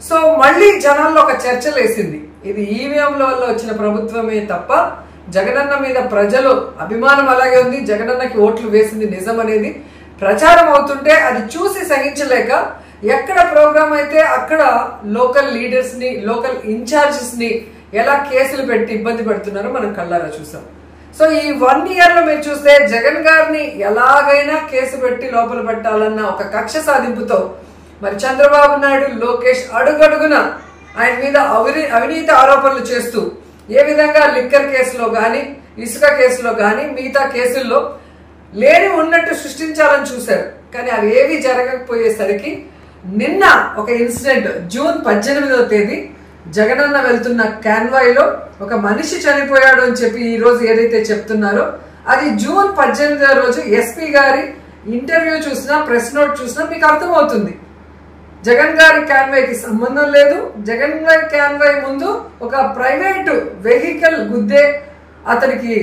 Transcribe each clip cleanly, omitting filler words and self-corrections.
So మళ్ళీ జనాల్లో ఒక చర్చ లేసింది, ఇది ఈవీఎంల వల్ల వచ్చిన ప్రభుత్వమే తప్ప జగనన్న మీద ప్రజలు అభిమానం అలాగే ఉంది, జగనన్నకి ఓట్లు వేసింది నిజం అనేది ప్రచారం అవుతుంటే అది చూసి సహించలేక ఎక్కడ ప్రోగ్రామ్ అయితే అక్కడ లోకల్ లీడర్స్ ని, లోకల్ ఇన్ఛార్జెస్ ని ఎలా కేసులు పెట్టి ఇబ్బంది పెడుతున్నారో మనం కళ్ళారా చూసాం. సో ఈ 1 year లో మీరు చూస్తే జగన్ గారిని ఎలాగైనా కేసు పెట్టి లోపల పెట్టాలన్న ఒక కక్ష సాధింపుతో మరి చంద్రబాబు నాయుడు, లోకేష్ అడుగడుగున ఆయన మీద అవినీతి ఆరోపణలు చేస్తూ ఏ విధంగా లిక్కర్ కేసులో గాని, ఇసుక కేసులో గాని, మిగతా కేసుల్లో లేని ఉన్నట్టు సృష్టించాలని చూశారు. కానీ అవి ఏవి జరగకపోయేసరికి నిన్న ఒక ఇన్సిడెంట్, జూన్ 18వ తేదీ జగనన్న వెళ్తున్న కాన్వాయ్లో ఒక మనిషి చనిపోయాడు అని చెప్పి ఈ రోజు ఏదైతే చెప్తున్నారో అది జూన్ 18వ రోజు ఎస్పీ గారి ఇంటర్వ్యూ చూసినా, ప్రెస్ నోట్ చూసినా మీకు అర్థమవుతుంది. జగన్ గారి కాన్వాయ్కి సంబంధం లేదు. జగన్ గారి కాన్వాయ్ ముందు ఒక ప్రైవేట్ వెహికల్ అతనికి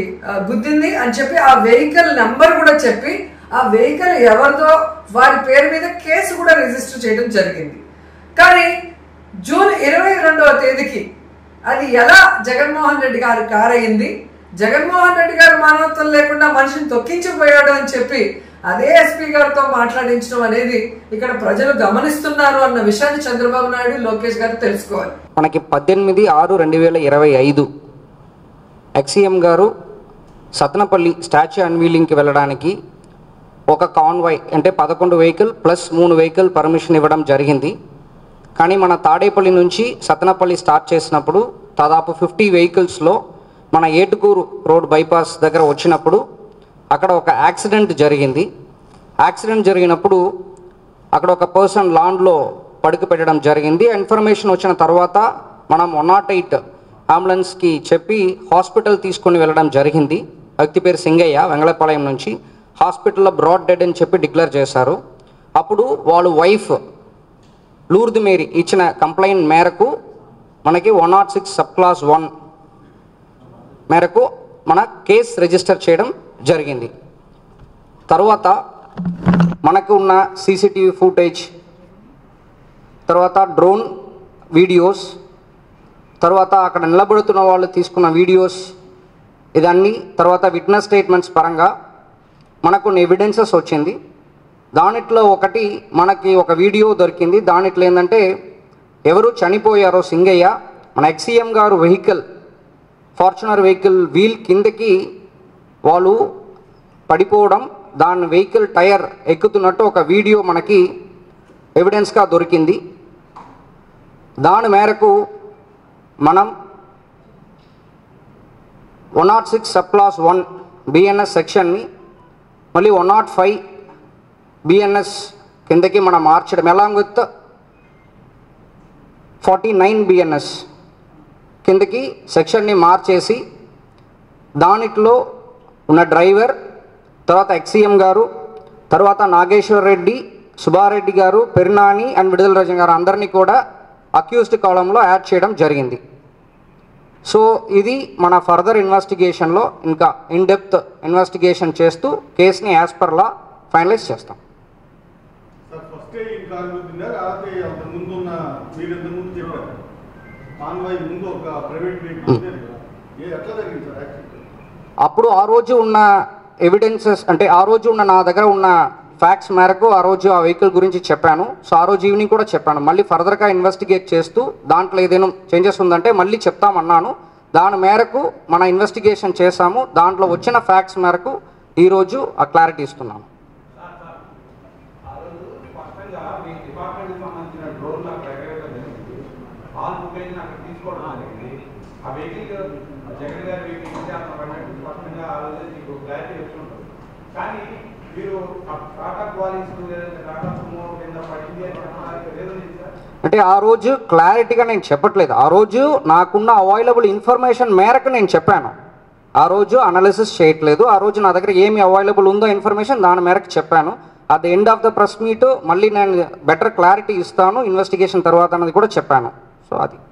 గుద్దింది అని చెప్పి ఆ వెహికల్ నంబర్ కూడా చెప్పి ఆ వెహికల్ ఎవరిదో వారి పేరు మీద కేసు కూడా రిజిస్టర్ చేయడం జరిగింది. కానీ జూన్ 22వ తేదీకి అది ఎలా జగన్మోహన్ రెడ్డి గారి కారు అయింది, జగన్మోహన్ రెడ్డి గారు మానవత్వం లేకుండా మనిషిని తొక్కించిపోయాడు అని చెప్పి అదే ఎస్పీ గారితో మాట్లాడించడం అనేది ఇక్కడ ప్రజలు గమనిస్తున్నారు అన్న విషయాన్ని చంద్రబాబు నాయుడు, లోకేష్ గారు తెలుసుకోవాలి. మనకి 18/6/2025 ఎక్సీఎం గారు సతనపల్లి స్టాచ్యూ అన్వీలింగ్కి వెళ్ళడానికి ఒక కాన్వాయ్ అంటే 11 వెహికల్ ప్లస్ 3 వెహికల్ పర్మిషన్ ఇవ్వడం జరిగింది. కానీ మన తాడేపల్లి నుంచి సతనపల్లి స్టార్ట్ చేసినప్పుడు దాదాపు 50 వెహికల్స్లో మన ఏటుకూరు రోడ్ బైపాస్ దగ్గర వచ్చినప్పుడు అక్కడ ఒక యాక్సిడెంట్ జరిగింది. యాక్సిడెంట్ జరిగినప్పుడు అక్కడ ఒక పర్సన్ లాన్లో పడుకు పెట్టడం జరిగింది. ఇన్ఫర్మేషన్ వచ్చిన తర్వాత మనం 108 అంబులెన్స్కి చెప్పి హాస్పిటల్ తీసుకొని వెళ్ళడం జరిగింది. వ్యక్తి పేరు సింగయ్య, వెంగళపాలెం నుంచి. హాస్పిటల్లో బ్రాడ్ డెడ్ అని చెప్పి డిక్లేర్ చేశారు. అప్పుడు వాళ్ళ వైఫ్ లూర్ద్ మేరీ ఇచ్చిన కంప్లైంట్ మేరకు మనకి 106 సబ్ క్లాస్ 1 మేరకు మన కేసు రిజిస్టర్ చేయడం జరిగింది. తర్వాత మనకు ఉన్న సీసీటీవీ ఫుటేజ్, తర్వాత డ్రోన్ వీడియోస్, తర్వాత అక్కడ నిలబడుతున్న వాళ్ళు తీసుకున్న వీడియోస్, ఇదన్నీ తర్వాత విట్నెస్ స్టేట్మెంట్స్ పరంగా మనకు ఎవిడెన్సెస్ వచ్చింది. దానిట్లో ఒకటి మనకి ఒక వీడియో దొరికింది. దానిట్లో ఏంటంటే ఎవరు చనిపోయారో సింగయ్య మన ఎక్సీఎం గారు వెహికల్, ఫార్చునర్ వెహికల్ వీల్ కిందకి వాళ్ళు పడిపోవడం, దాని వెహికల్ టైర్ ఎక్కుతున్నట్టు ఒక వీడియో మనకి ఎవిడెన్స్గా దొరికింది. దాని మేరకు మనం 106 సబ్ క్లాస్ 1 బిఎన్ఎస్ సెక్షన్ని మళ్ళీ 105 బిఎన్ఎస్ కిందకి మనం మార్చడం, అలాంగ్ విత్ 49 బిఎన్ఎస్ కిందకి సెక్షన్ని మార్చేసి దానిట్లో ఉన్న డ్రైవర్, తర్వాత ఎక్సీఎం గారు, తర్వాత నాగేశ్వర్ రెడ్డి, సుబ్బారెడ్డి గారు, పెరినాని అండ్ విడుదల రజన్ గారు అందరినీ కూడా అక్యూజ్డ్ కాలంలో యాడ్ చేయడం జరిగింది. సో ఇది మన ఫర్దర్ ఇన్వెస్టిగేషన్లో ఇంకా ఇన్ డెప్త్ ఇన్వెస్టిగేషన్ చేస్తూ కేసుని యాజ్ పర్ లా ఫైనలైజ్ చేస్తాం. అప్పుడు ఆ రోజు ఉన్న ఎవిడెన్సెస్ అంటే ఆ రోజు ఉన్న నా దగ్గర ఉన్న ఫ్యాక్ట్స్ మేరకు ఆ రోజు ఆ వెహికల్ గురించి చెప్పాను. సో ఆ రోజు ఈవినింగ్ కూడా చెప్పాను. మళ్ళీ ఫర్దర్గా ఇన్వెస్టిగేట్ చేస్తూ దాంట్లో ఏదైనా చేంజెస్ ఉందంటే మళ్ళీ చెప్తామన్నాను. దాని మేరకు మన ఇన్వెస్టిగేషన్ చేశాము. దాంట్లో వచ్చిన ఫ్యాక్ట్స్ మేరకు ఈరోజు ఆ క్లారిటీ ఇస్తున్నాను. అంటే ఆ రోజు క్లారిటీగా నేను చెప్పట్లేదు. ఆ రోజు నాకున్న అవైలబుల్ ఇన్ఫర్మేషన్ మేరకు నేను చెప్పాను. ఆ రోజు అనాలిసిస్ చేయట్లేదు. ఆ రోజు నా దగ్గర ఏమి అవైలబుల్ ఉందో ఇన్ఫర్మేషన్ దాని మేరకు చెప్పాను. At the end of the press meet మళ్ళీ నేను బెటర్ క్లారిటీ ఇస్తాను ఇన్వెస్టిగేషన్ తర్వాత అనేది కూడా చెప్పాను. సో అది